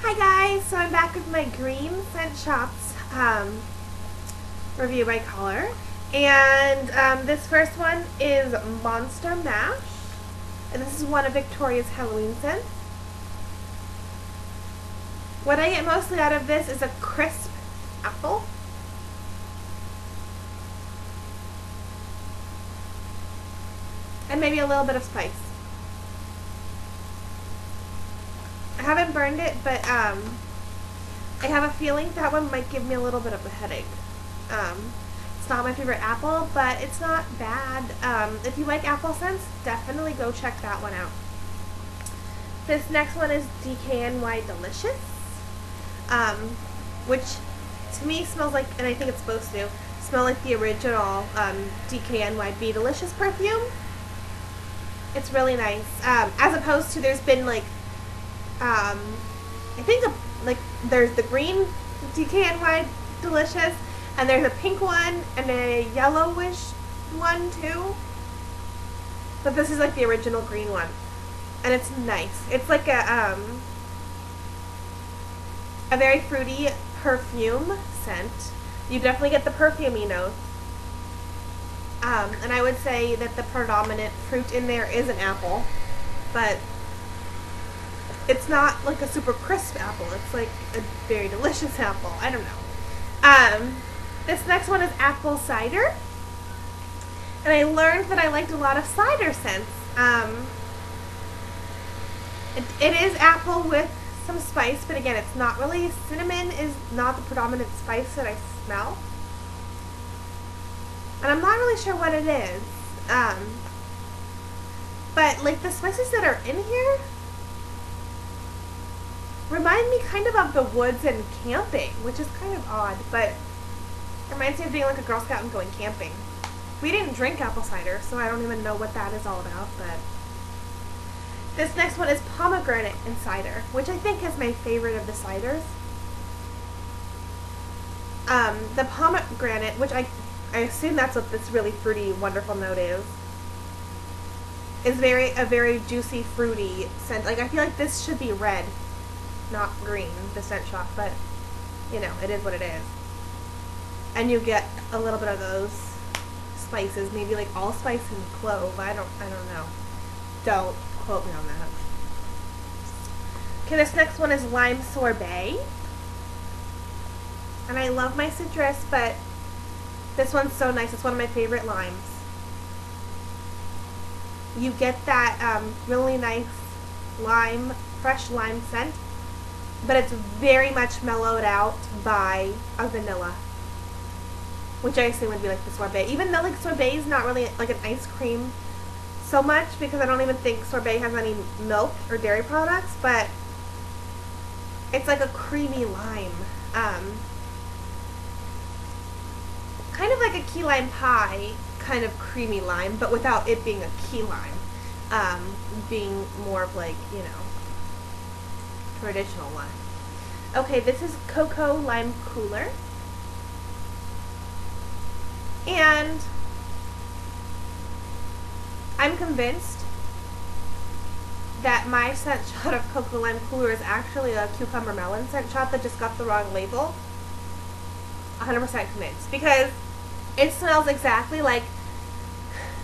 Hi guys, so I'm back with my green scent shops review by color, and this first one is Monster Mash, and this is one of Victoria's Halloween scents. What I get mostly out of this is a crisp apple, and maybe a little bit of spice. I haven't burned it, but I have a feeling that one might give me a little bit of a headache. It's not my favorite apple, but it's not bad. If you like apple scents, definitely go check that one out. This next one is DKNY Delicious, which to me smells like, and I think it's supposed to, smell like the original DKNY Be Delicious perfume. It's really nice. As opposed to, there's been like, I think there's the green DKNY Delicious, and there's a pink one and a yellowish one too. But this is like the original green one, and it's nice. It's like a very fruity perfume scent. You definitely get the perfumey notes. And I would say that the predominant fruit in there is an apple, but it's not like a super crisp apple. It's like a very delicious apple. I don't know. This next one is apple cider. And I learned that I liked a lot of cider scents. It is apple with some spice, but again, it's not really, cinnamon is not the predominant spice that I smell. And I'm not really sure what it is. But like the spices that are in here remind me kind of the woods and camping, which is kind of odd, but it reminds me of being like a Girl Scout and going camping. We didn't drink apple cider, so I don't even know what that is all about, but this next one is pomegranate and cider, which I think is my favorite of the ciders. The pomegranate, which I assume that's what this really fruity, wonderful note is a very juicy, fruity scent. Like, I feel like this should be red, not green, the scent shop, but you know, it is what it is. And you get a little bit of those spices, maybe like allspice and clove. I don't know. Don't quote me on that. Okay, this next one is lime sorbet. And I love my citrus, but this one's so nice. It's one of my favorite limes. You get that really nice lime, fresh lime scent, but it's very much mellowed out by a vanilla, which I assume would be like the sorbet. Even though like sorbet is not really like an ice cream so much, because I don't even think sorbet has any milk or dairy products, but it's like a creamy lime. Kind of like a key lime pie, kind of creamy lime, but without it being a key lime. Being more of like, you know, traditional lime. Okay, this is Cocoa Lime Cooler. And I'm convinced that my scent shot of Cocoa Lime Cooler is actually a cucumber melon scent shot that just got the wrong label. 100% convinced, because it smells exactly like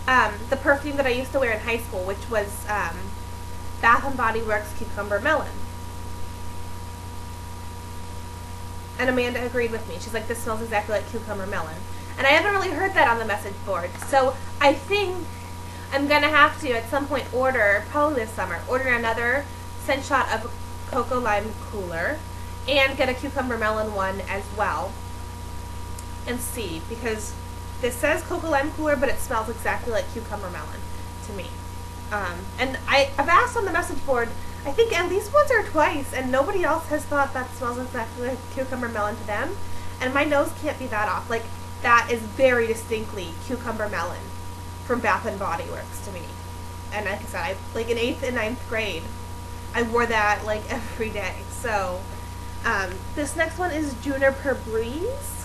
the perfume that I used to wear in high school, which was Bath and Body Works Cucumber Melon. And Amanda agreed with me. She's like, this smells exactly like cucumber melon. And I haven't really heard that on the message board. So I think I'm going to have to, at some point, probably this summer, order another scent shot of Cocoa Lime Cooler and get a cucumber melon one as well. And see, because this says Cocoa Lime Cooler, but it smells exactly like cucumber melon to me. And I've asked on the message board, I think at least once or twice, and nobody else has thought that smells exactly like cucumber melon to them. And my nose can't be that off. Like, that is very distinctly cucumber melon from Bath and Body Works to me. And like I said, like in 8th and 9th grade, I wore that like every day. So this next one is Juniper Breeze.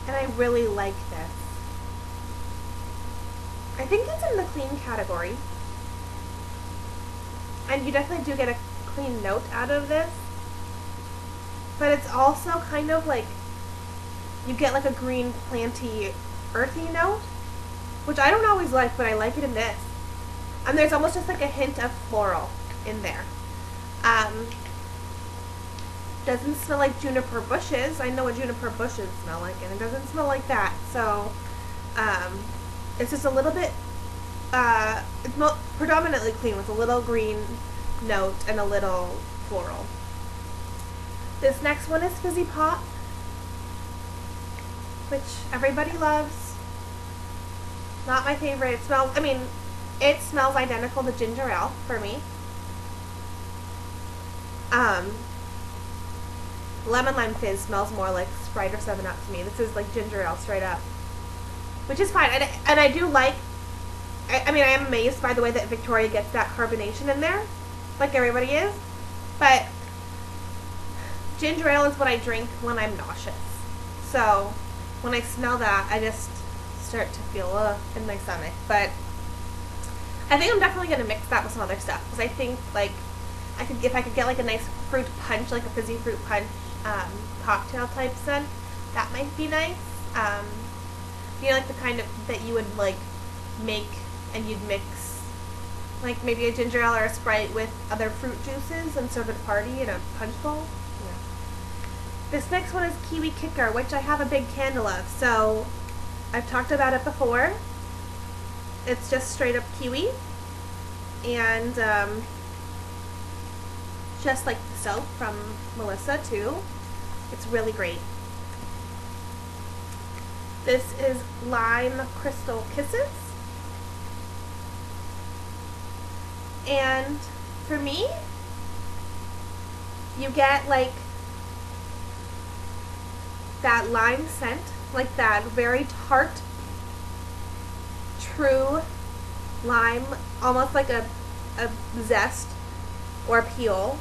And I really like this. I think it's in the clean category. And you definitely do get a clean note out of this. But it's also kind of like, you get like a green planty earthy note, which I don't always like, but I like it in this. And there's almost just like a hint of floral in there. Doesn't smell like juniper bushes. I know what juniper bushes smell like, and it doesn't smell like that. So it's just a little bit, it's predominantly clean with a little green note and a little floral. This next one is Fizzy Pop, which everybody loves. Not my favorite. It smells, I mean, it smells identical to ginger ale for me. Lemon Lime Fizz smells more like Sprite or 7-Up to me. This is like ginger ale straight up, which is fine. And I do like, I mean, I am amazed by the way that Victoria gets that carbonation in there, like everybody is. But ginger ale is what I drink when I'm nauseous. So when I smell that, I just start to feel in my stomach. But I think I'm definitely going to mix that with some other stuff, because I think like if I could get like a nice fruit punch, like a fizzy fruit punch cocktail type scent, that might be nice. You know, like the kind of that you would like make and you'd mix like maybe a ginger ale or a Sprite with other fruit juices and serve at a party in a punch bowl. Yeah. This next one is Kiwi Kicker, which I have a big candle of. So I've talked about it before. It's just straight up kiwi, and just like the soap from Melissa too. It's really great. This is Lime Crystal Kisses. And for me, you get like that lime scent, like that very tart, true lime, almost like a zest or a peel.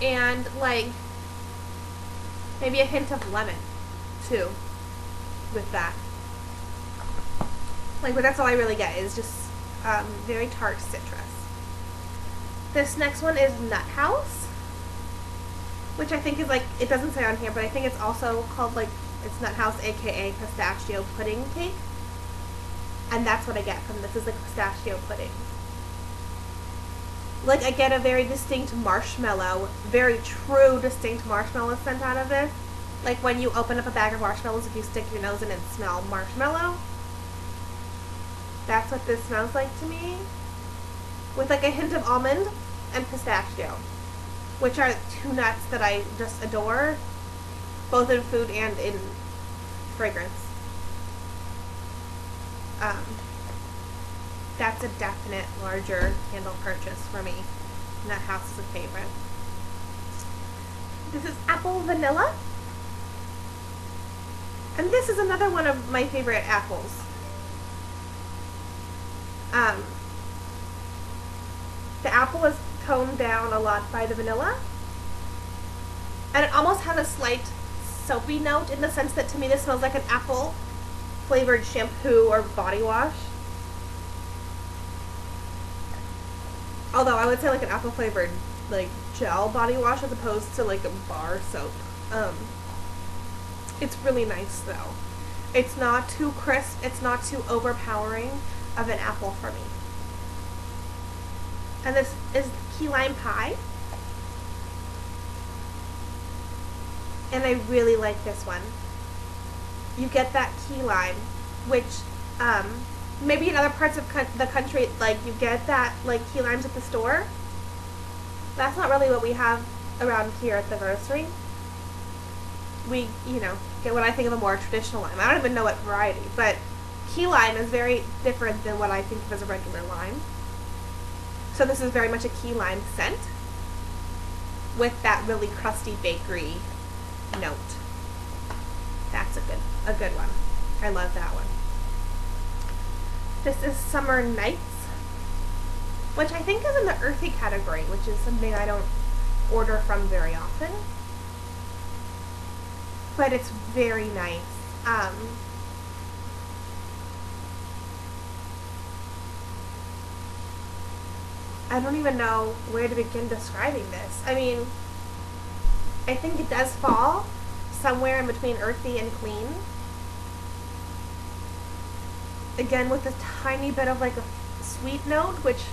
And like maybe a hint of lemon too with that. Like, but that's all I really get is just very tart citrus. This next one is Nut House, which I think is like, it doesn't say on here, but I think it's also called like, it's Nut House aka pistachio pudding cake. And that's what I get from this, is like pistachio pudding. Like, I get a very distinct marshmallow, very true distinct marshmallow scent out of this. Like when you open up a bag of marshmallows, if you stick your nose in and smell marshmallow, that's what this smells like to me. With like a hint of almond and pistachio, which are two nuts that I just adore, both in food and in fragrance. That's a definite larger candle purchase for me. Nut House is a favorite. This is Apple Vanilla. And this is another one of my favorite apples. The apple is toned down a lot by the vanilla. And it almost has a slight soapy note, in the sense that to me this smells like an apple flavored shampoo or body wash. Although I would say like an apple flavored like gel body wash as opposed to like a bar soap. It's really nice though. It's not too crisp, it's not too overpowering of an apple for me. And this is Key Lime Pie. And I really like this one. You get that key lime, which maybe in other parts of the country, like you get that like key limes at the store. That's not really what we have around here at the grocery. We, you know, get what I think of a more traditional lime. I don't even know what variety, but key lime is very different than what I think of as a regular lime. So this is very much a key lime scent with that really crusty bakery note. That's a good one. I love that one. This is Summer Nights, which I think is in the earthy category, which is something I don't order from very often. But it's very nice. I don't even know where to begin describing this. I mean, I think it does fall somewhere in between earthy and clean. Again, with a tiny bit of like a sweet note, which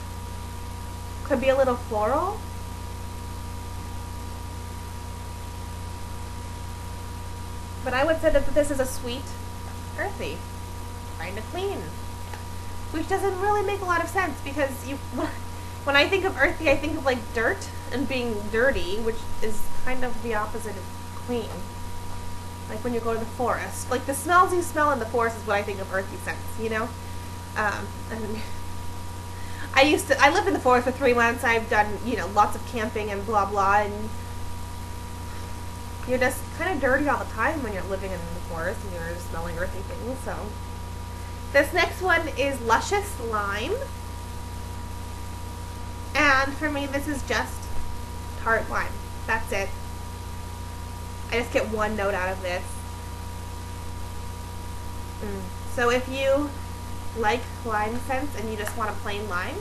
could be a little floral. But I would say that this is a sweet, earthy, kind of clean. Which doesn't really make a lot of sense because when I think of earthy, I think of like dirt and being dirty, which is kind of the opposite of clean. Like when you go to the forest. Like the smells you smell in the forest is what I think of earthy scents, you know? And I lived in the forest for 3 months. I've done, lots of camping and blah blah, and you're just kind of dirty all the time when you're living in the forest and you're smelling earthy things, so. This next one is Luscious Lime. And for me, this is just tart lime. That's it. I just get one note out of this. So if you like lime scents and you just want a plain lime,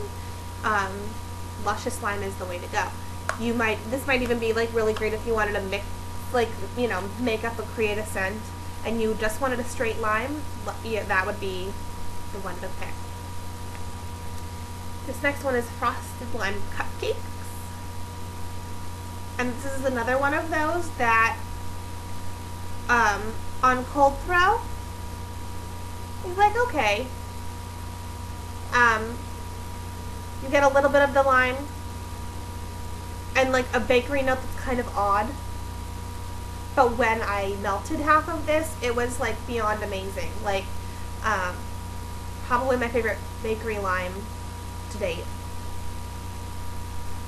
Luscious Lime is the way to go. This might even be like really great if you wanted to mix, like, make up a create a scent and you just wanted a straight lime. Yeah, that would be the one to pick. This next one is Frosted Lime Cupcakes. And this is another one of those that on cold throw is like okay. You get a little bit of the lime and like a bakery note that's kind of odd. But when I melted half of this, it was like beyond amazing. Like probably my favorite bakery lime to date.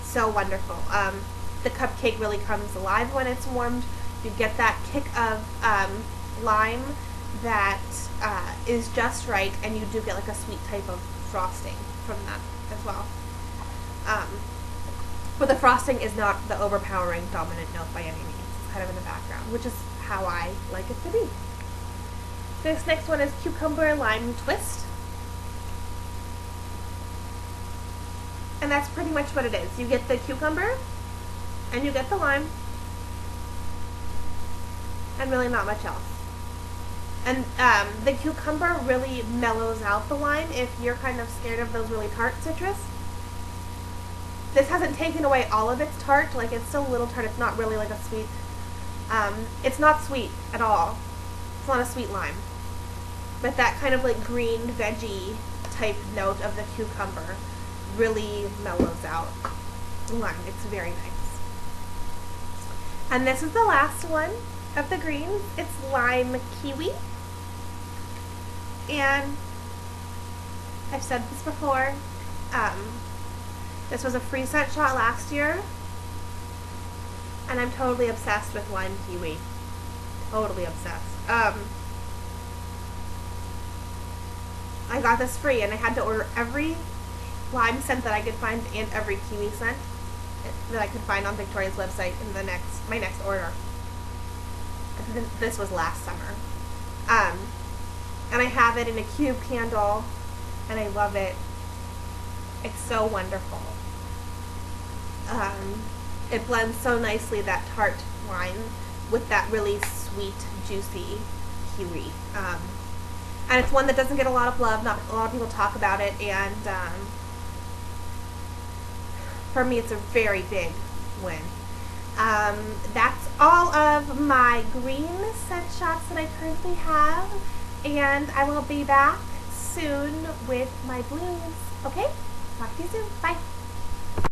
So wonderful. The cupcake really comes alive when it's warmed. You get that kick of lime that is just right, and you do get like a sweet type of frosting from that as well. But the frosting is not the overpowering dominant note by any means. It's kind of in the background, which is how I like it to be. This next one is Cucumber Lime Twist. And that's pretty much what it is. You get the cucumber, and you get the lime, and really not much else. And the cucumber really mellows out the lime if you're kind of scared of those really tart citrus. This hasn't taken away all of its tart, like it's still a little tart, it's not really like a sweet, it's not sweet at all. It's not a sweet lime. But that kind of like green veggie type note of the cucumber really mellows out the lime. It's very nice. And this is the last one of the greens. It's Lime Kiwi. And I've said this before, this was a free scent shot last year, and I'm totally obsessed with Lime Kiwi. Totally obsessed. I got this free, and I had to order every lime scent that I could find and every kiwi scent that I could find on Victoria's website in my next order. This was last summer. And I have it in a cube candle, and I love it. It's so wonderful. It blends so nicely, that tart lime with that really sweet, juicy kiwi. And it's one that doesn't get a lot of love. Not a lot of people talk about it, and for me, it's a very big win. That's all of my green scent shots that I currently have, and I will be back soon with my blues. Okay? Talk to you soon. Bye.